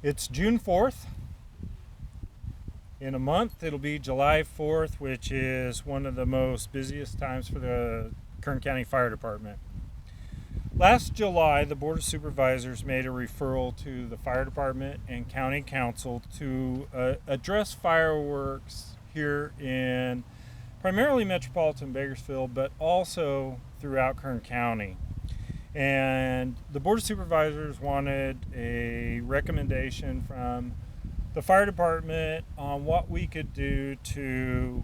It's June 4th. In a month, it'll be July 4th, which is one of the most busiest times for the Kern County Fire Department. Last July, the Board of Supervisors made a referral to the Fire Department and County Council to address fireworks here in primarily metropolitan Bakersfield, but also throughout Kern County. And the Board of Supervisors wanted a recommendation from the fire department on what we could do to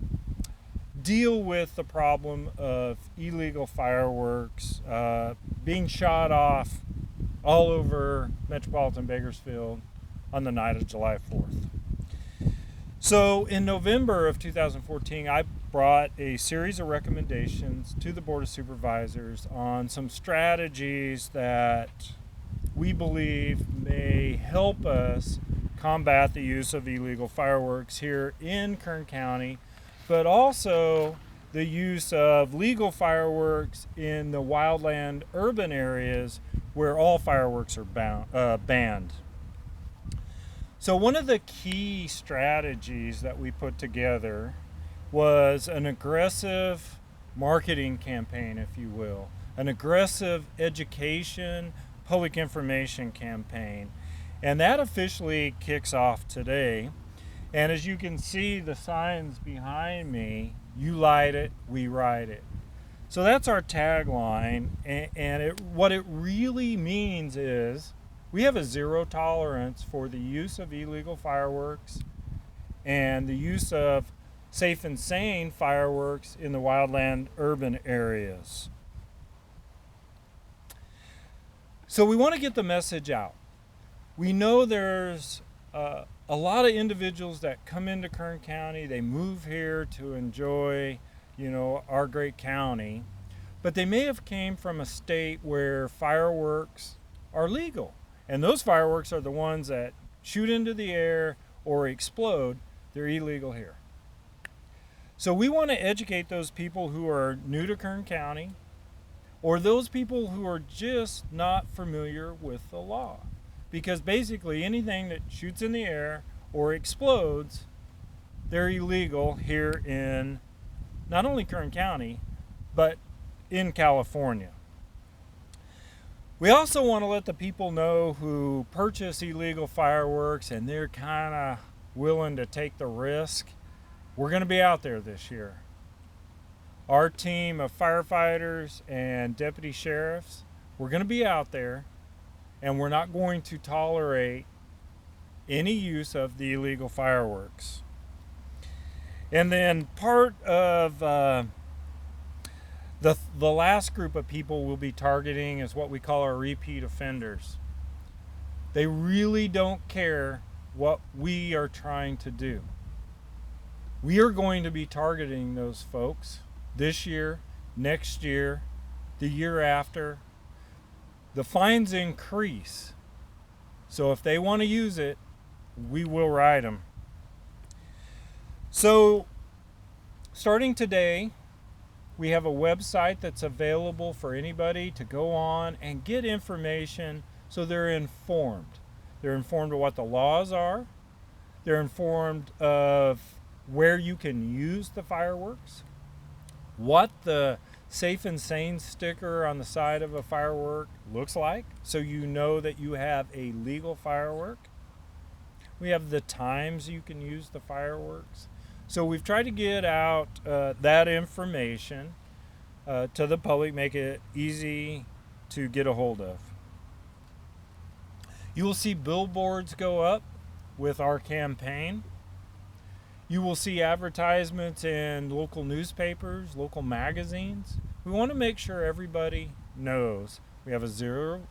deal with the problem of illegal fireworks being shot off all over metropolitan Bakersfield on the night of July 4th. So in November of 2014, I brought a series of recommendations to the Board of Supervisors on some strategies that we believe may help us combat the use of illegal fireworks here in Kern County, but also the use of legal fireworks in the wildland urban areas where all fireworks are banned. So one of the key strategies that we put together was an aggressive marketing campaign, if you will, an aggressive education, public information campaign. And that officially kicks off today. And as you can see, the signs behind me, you light it, we ride it. So that's our tagline. And what it really means is we have a zero tolerance for the use of illegal fireworks and the use of safe and sane fireworks in the wildland urban areas. So we want to get the message out. We know there's a lot of individuals that come into Kern County, they move here to enjoy, our great county, but they may have came from a state where fireworks are legal. And those fireworks are the ones that shoot into the air or explode. They're illegal here. So we want to educate those people who are new to Kern County or those people who are just not familiar with the law. Because basically anything that shoots in the air or explodes, they're illegal here in not only Kern County, but in California. We also want to let the people know who purchase illegal fireworks and they're kind of willing to take the risk. We're going to be out there this year. Our team of firefighters and deputy sheriffs, we're going to be out there, and we're not going to tolerate any use of the illegal fireworks. And then part of the last group of people we'll be targeting is what we call our repeat offenders. They really don't care what we are trying to do. We are going to be targeting those folks this year, next year, the year after. The fines increase. So if they want to use it, we will ride them. So starting today, we have a website that's available for anybody to go on and get information so they're informed. They're informed of what the laws are. They're informed of where you can use the fireworks, what the safe and sane sticker on the side of a firework looks like, so you know that you have a legal firework. We have the times you can use the fireworks. So we've tried to get out that information to the public, make it easy to get a hold of. You will see billboards go up with our campaign. You will see advertisements in local newspapers, local magazines. We want to make sure everybody knows we have a zero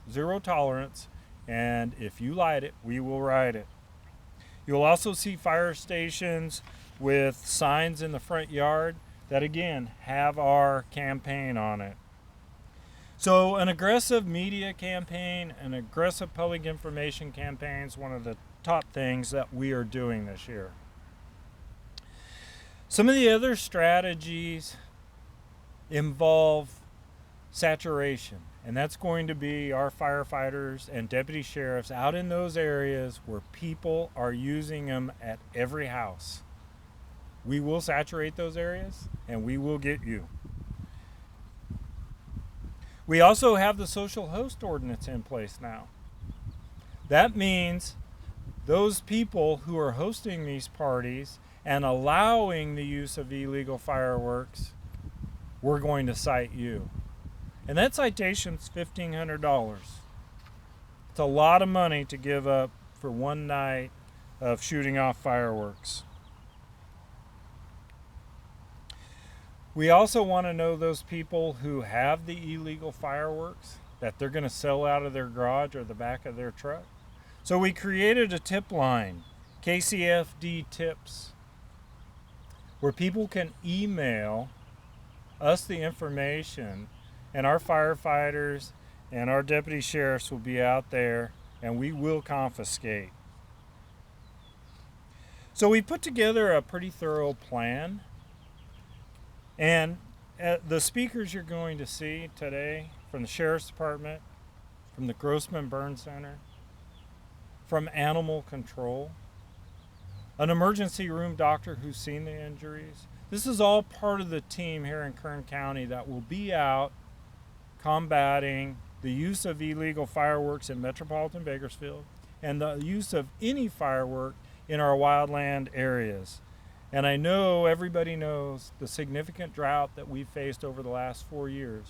tolerance, and if you light it, we will ride it. You'll also see fire stations with signs in the front yard that, again, have our campaign on it. So an aggressive media campaign, an aggressive public information campaign is one of the top things that we are doing this year. Some of the other strategies involve saturation. And that's going to be our firefighters and deputy sheriffs out in those areas where people are using them at every house. We will saturate those areas and we will get you. We also have the social host ordinance in place now. That means those people who are hosting these parties and allowing the use of illegal fireworks, we're going to cite you. And that citation's $1,500. It's a lot of money to give up for one night of shooting off fireworks. We also want to know those people who have the illegal fireworks that they're going to sell out of their garage or the back of their truck. So we created a tip line, KCFD Tips, where people can email us the information, and our firefighters and our deputy sheriffs will be out there and we will confiscate. So we put together a pretty thorough plan, and the speakers you're going to see today from the Sheriff's Department, from the Grossman Burn Center, from Animal Control, an emergency room doctor who's seen the injuries. This is all part of the team here in Kern County that will be out combating the use of illegal fireworks in metropolitan Bakersfield and the use of any firework in our wildland areas. And I know everybody knows the significant drought that we've faced over the last 4 years.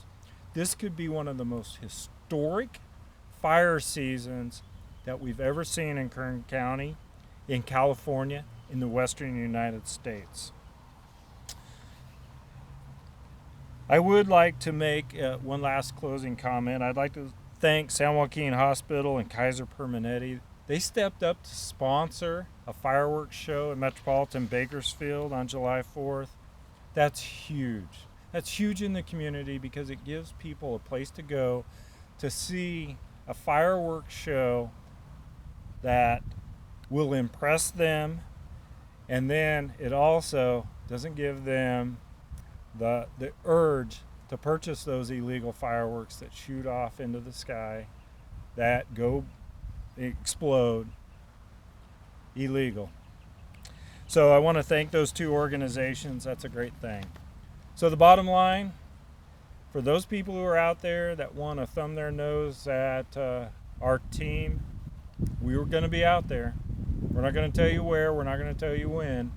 This could be one of the most historic fire seasons that we've ever seen in Kern County, in California, in the western United States. I would like to make one last closing comment. I'd like to thank San Joaquin Hospital and Kaiser Permanente. They stepped up to sponsor a fireworks show in metropolitan Bakersfield on July 4th. That's huge. That's huge in the community because it gives people a place to go to see a fireworks show that will impress them, and then it also doesn't give them the urge to purchase those illegal fireworks that shoot off into the sky, that go explode illegal. So I want to thank those two organizations. That's a great thing. So the bottom line, for those people who are out there that want to thumb their nose at our team, we were going to be out there. We're not going to tell you where, we're not going to tell you when,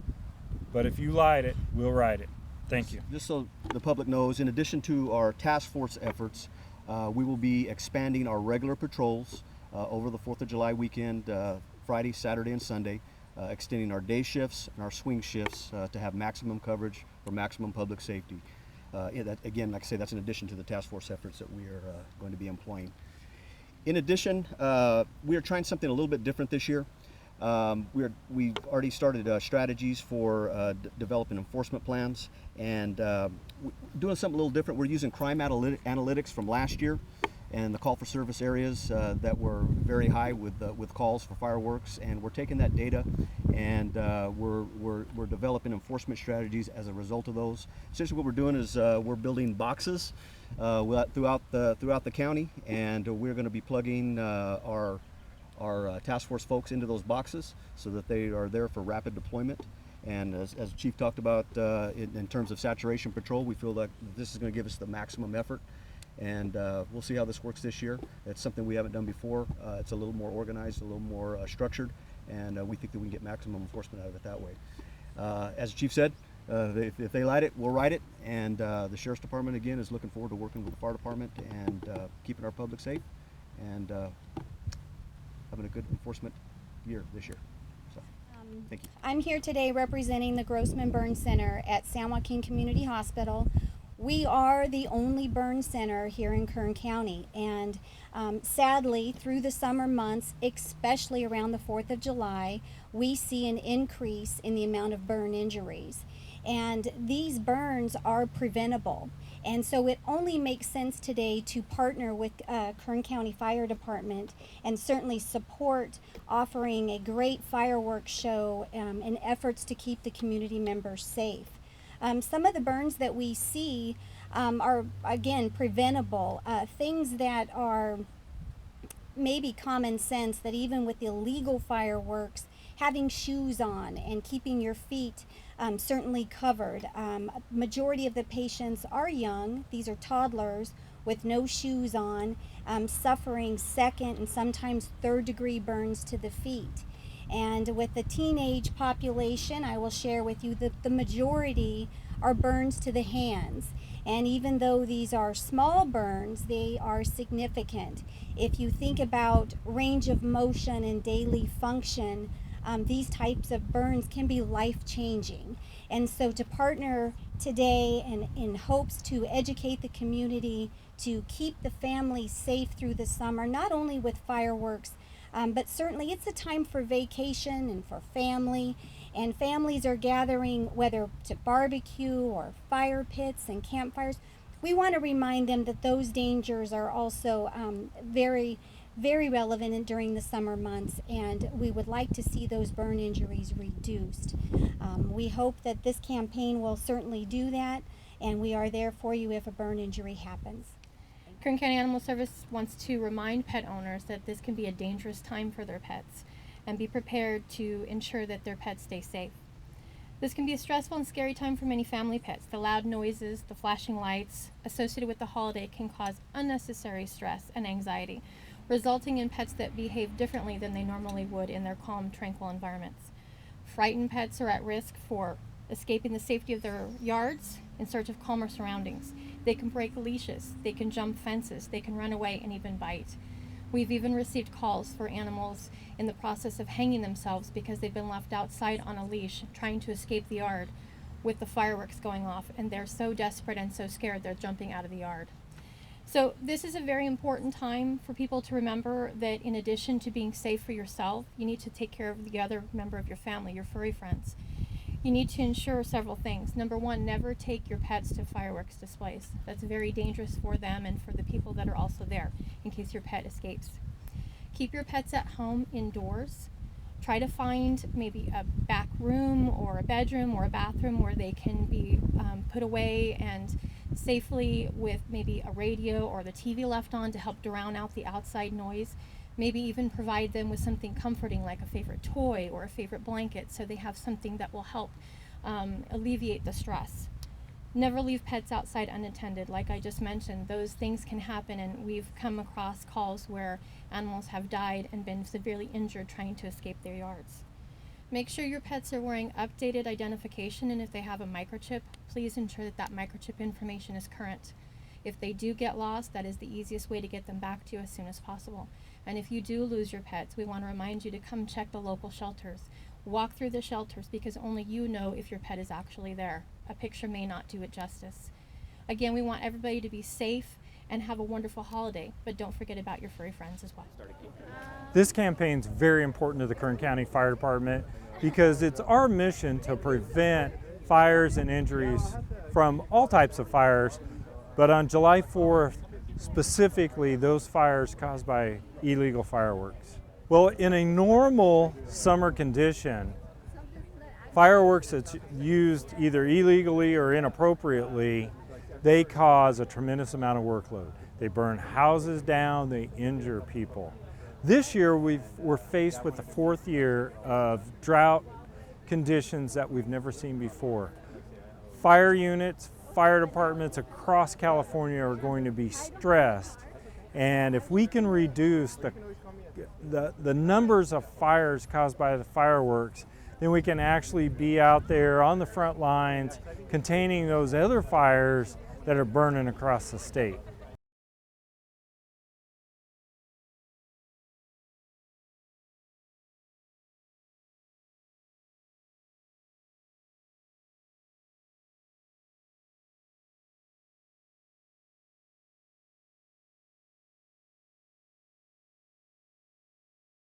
but if you light it, we'll ride it. Thank you. Just so the public knows, in addition to our task force efforts, we will be expanding our regular patrols over the 4th of July weekend, Friday, Saturday, and Sunday, extending our day shifts and our swing shifts to have maximum coverage for maximum public safety. Again, like I say, that's in addition to the task force efforts that we are going to be employing. In addition, we are trying something a little bit different this year. We've already started strategies for developing enforcement plans, and doing something a little different. We're using crime analytics from last year and the call for service areas that were very high with calls for fireworks, and we're taking that data and we're developing enforcement strategies as a result of those. Essentially what we're doing is we're building boxes throughout the county, and we're going to be plugging our task force folks into those boxes so that they are there for rapid deployment. And as Chief talked about in terms of saturation patrol, we feel like this is going to give us the maximum effort, and we'll see how this works this year. It's something we haven't done before. It's a little more organized, a little more structured, and we think that we can get maximum enforcement out of it that way. As the Chief said, if they light it, we'll ride it, and the Sheriff's Department again is looking forward to working with the Fire Department and keeping our public safe and having a good enforcement year this year. So, thank you. I'm here today representing the Grossman Burn Center at San Joaquin Community Hospital. We are the only burn center here in Kern County, and sadly, through the summer months, especially around the 4th of July, we see an increase in the amount of burn injuries. And these burns are preventable. And so it only makes sense today to partner with Kern County Fire Department and certainly support offering a great fireworks show in efforts to keep the community members safe. Some of the burns that we see are, again, preventable. Things that are maybe common sense, that even with illegal fireworks, having shoes on and keeping your feet certainly covered. Majority of the patients are young. These are toddlers with no shoes on, suffering second and sometimes third degree burns to the feet. And with the teenage population, I will share with you that the majority are burns to the hands. And even though these are small burns, they are significant. If you think about range of motion and daily function, these types of burns can be life-changing. And so to partner today and in hopes to educate the community, to keep the family safe through the summer, not only with fireworks, but certainly it's a time for vacation and for family. And families are gathering, whether to barbecue or fire pits and campfires. We want to remind them that those dangers are also very, very relevant during the summer months, and we would like to see those burn injuries reduced. We hope that this campaign will certainly do that, and we are there for you if a burn injury happens. Kern County Animal Service wants to remind pet owners that this can be a dangerous time for their pets, and be prepared to ensure that their pets stay safe. This can be a stressful and scary time for many family pets. The loud noises, the flashing lights associated with the holiday can cause unnecessary stress and anxiety, resulting in pets that behave differently than they normally would in their calm, tranquil environments. Frightened pets are at risk for escaping the safety of their yards in search of calmer surroundings. They can break leashes, they can jump fences, they can run away and even bite. We've even received calls for animals in the process of hanging themselves because they've been left outside on a leash trying to escape the yard with the fireworks going off, and they're so desperate and so scared they're jumping out of the yard. So this is a very important time for people to remember that in addition to being safe for yourself, you need to take care of the other member of your family, your furry friends. You need to ensure several things. Number one, never take your pets to fireworks displays. That's very dangerous for them and for the people that are also there in case your pet escapes. Keep your pets at home indoors. Try to find maybe a back room or a bedroom or a bathroom where they can be put away and safely, with maybe a radio or the TV left on to help drown out the outside noise. Maybe even provide them with something comforting like a favorite toy or a favorite blanket so they have something that will help alleviate the stress. Never leave pets outside unattended. Like I just mentioned, those things can happen, and we've come across calls where animals have died and been severely injured trying to escape their yards. Make sure your pets are wearing updated identification, and if they have a microchip, please ensure that that microchip information is current. If they do get lost, that is the easiest way to get them back to you as soon as possible. And if you do lose your pets, we want to remind you to come check the local shelters. Walk through the shelters, because only you know if your pet is actually there. A picture may not do it justice. Again, we want everybody to be safe and have a wonderful holiday, but don't forget about your furry friends as well. This campaign is very important to the Kern County Fire Department because it's our mission to prevent fires and injuries from all types of fires, but on July 4th, specifically those fires caused by illegal fireworks. Well, in a normal summer condition, fireworks that's used either illegally or inappropriately, they cause a tremendous amount of workload. They burn houses down, they injure people. This year we're faced with the fourth year of drought conditions that we've never seen before. Fire units, fire departments across California are going to be stressed, and if we can reduce the numbers of fires caused by the fireworks, then we can actually be out there on the front lines containing those other fires that are burning across the state.